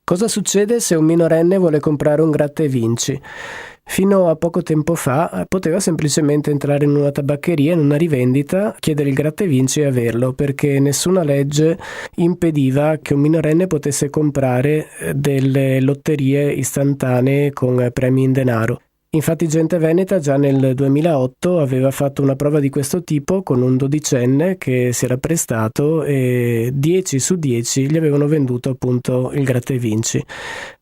Cosa succede se un minorenne vuole comprare un gratta e vinci? Fino a poco tempo fa poteva semplicemente entrare in una tabaccheria, in una rivendita, chiedere il gratta e vinci e averlo, perché nessuna legge impediva che un minorenne potesse comprare delle lotterie istantanee con premi in denaro. Infatti Gente Veneta già nel 2008 aveva fatto una prova di questo tipo con un dodicenne che si era prestato e 10 su 10 gli avevano venduto appunto il gratta e vinci.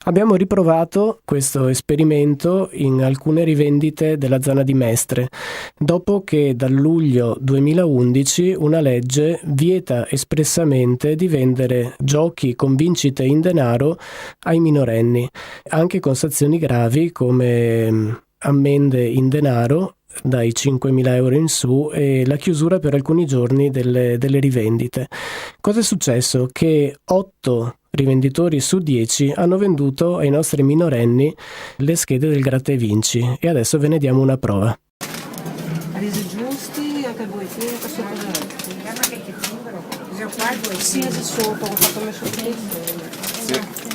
Abbiamo riprovato questo esperimento in alcune rivendite della zona di Mestre, dopo che dal luglio 2011 una legge vieta espressamente di vendere giochi con vincite in denaro ai minorenni, anche con sanzioni gravi come ammende in denaro dai 5.000 euro in su e la chiusura per alcuni giorni delle rivendite. Cosa è successo? Che 8 rivenditori su 10 hanno venduto ai nostri minorenni le schede del gratta e vinci e adesso ve ne diamo una prova. Resi giusti, anche voi qui, che sotto sì, è sotto, ho fatto messo qui. Sì.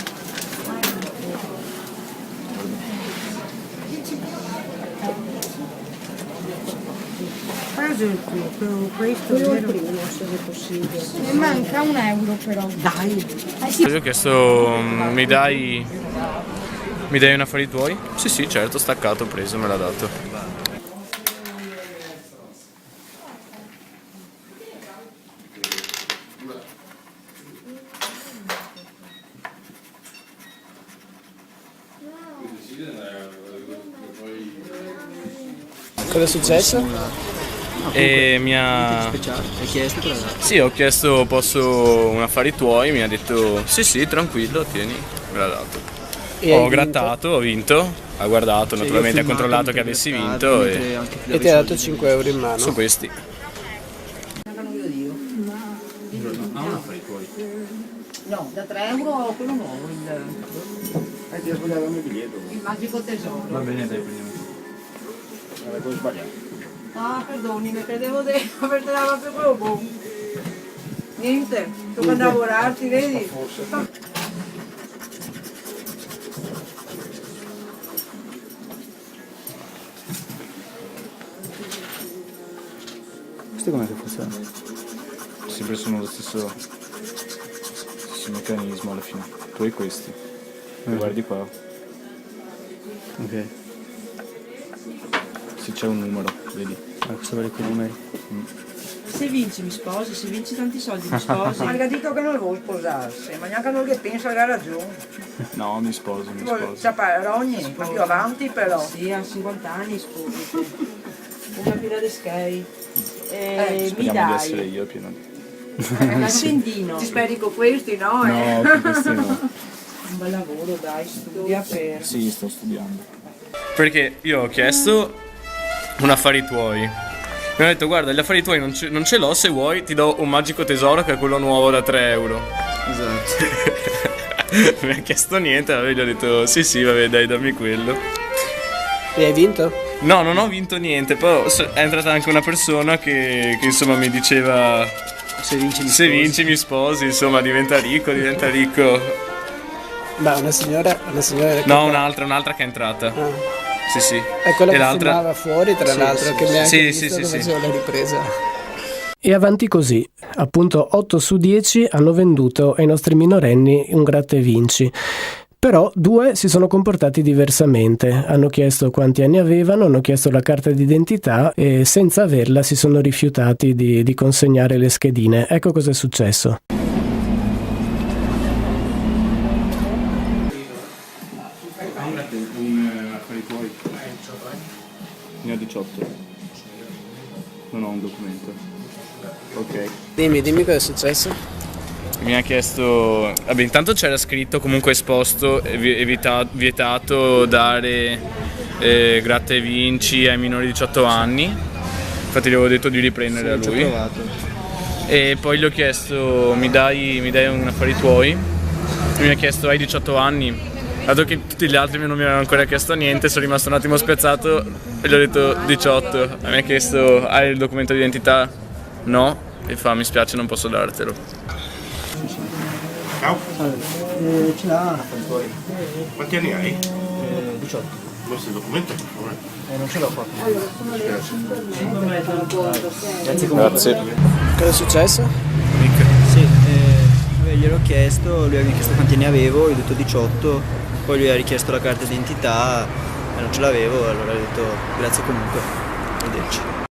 Questo è il primo, se è possibile. Ne manca €1 però. Dai. Sì. Io ho chiesto, mi dai un affari tuoi? Sì, certo, staccato, preso, me l'ha dato. Cosa è successo? E mi ha... Hai chiesto cosa? Sì, ho chiesto posso un affari tuoi, mi ha detto sì, tranquillo, tieni, me l'ha dato. E Ho hai grattato, ho vinto, ha guardato, Sì, naturalmente io ha ho controllato filmato che avessi mentre vinto mentre e anche E ti ha dato 5 euro in mano. su questi. Ha un affari tuoi. No, da €3 quello nuovo, Ti ho sbagliato il biglietto. il magico tesoro. Va bene, dai, prendiamo. Avevo sbagliato. Ah, perdoni, ne credevo di averti dato più quello buono. Niente, tocca andare a lavorarti, vedi? Questo com'è che funziona? Sempre sono lo stesso meccanismo alla fine. Tu hai questi. Guardi qua. Ok. Se c'è un numero, vedi. Questo vale quei numeri. Se vinci mi sposi, se vinci tanti soldi mi sposi. Ma ha detto che non vuoi sposarsi, ma neanche non che pensa che ha ragione. No, mi sposo. C'è parogni, ma più avanti però. Sì, a 50 anni sposi. Una pila di skate. Mi Speriamo di essere dai io pieno di... l'accendino. Ti speri con questi, no? No, con questi no. Un bel lavoro, dai, studia per. Sì, sto studiando. Perché io ho chiesto un affari tuoi. Mi hanno detto guarda gli affari tuoi non ce l'ho, se vuoi ti do un magico tesoro che è quello nuovo da €3. Esatto. Mi ha chiesto niente, allora gli ho detto sì vabbè dai dammi quello. E hai vinto? No, non ho vinto niente, però è entrata anche una persona che insomma mi diceva Se vinci mi se sposi. vinci mi sposi, insomma diventa ricco. Ma una signora No, un'altra che è entrata. Ah. Sì. È quella E che l'altra? filmava fuori, tra l'altro, che mi ha anche Sì, visto che sì. faceva la ripresa. E avanti così, appunto 8 su 10 hanno venduto ai nostri minorenni un gratta e vinci. Però 2 si sono comportati diversamente, hanno chiesto quanti anni avevano, hanno chiesto la carta d'identità e senza averla si sono rifiutati di consegnare le schedine. Ecco cosa è successo. Un affari tuoi. Ne ho 18. Non ho un documento. Ok. Dimmi cosa è successo. Mi ha chiesto, vabbè, intanto c'era scritto comunque esposto, vietato dare gratta e vinci ai minori di 18 anni. Infatti gli avevo detto di riprendere a Ci ho lui. provato. E poi gli ho chiesto mi dai un affari tuoi. Lui mi ha chiesto hai 18 anni. Dato che tutti gli altri non mi avevano ancora chiesto niente, sono rimasto un attimo spiazzato e gli ho detto 18. Mi ha chiesto hai il documento di identità? No. E fa mi spiace non posso dartelo. Ciao. Ce l'ha. Quanti anni hai? 18. Questo è il documento, per favore. Non ce l'ho qua. Grazie. Cosa è successo? Sì, gliel'ho chiesto, lui mi ha chiesto quanti anni avevo, io ho detto 18, poi lui ha richiesto la carta d'identità e non ce l'avevo, allora ho detto grazie comunque, arrivederci.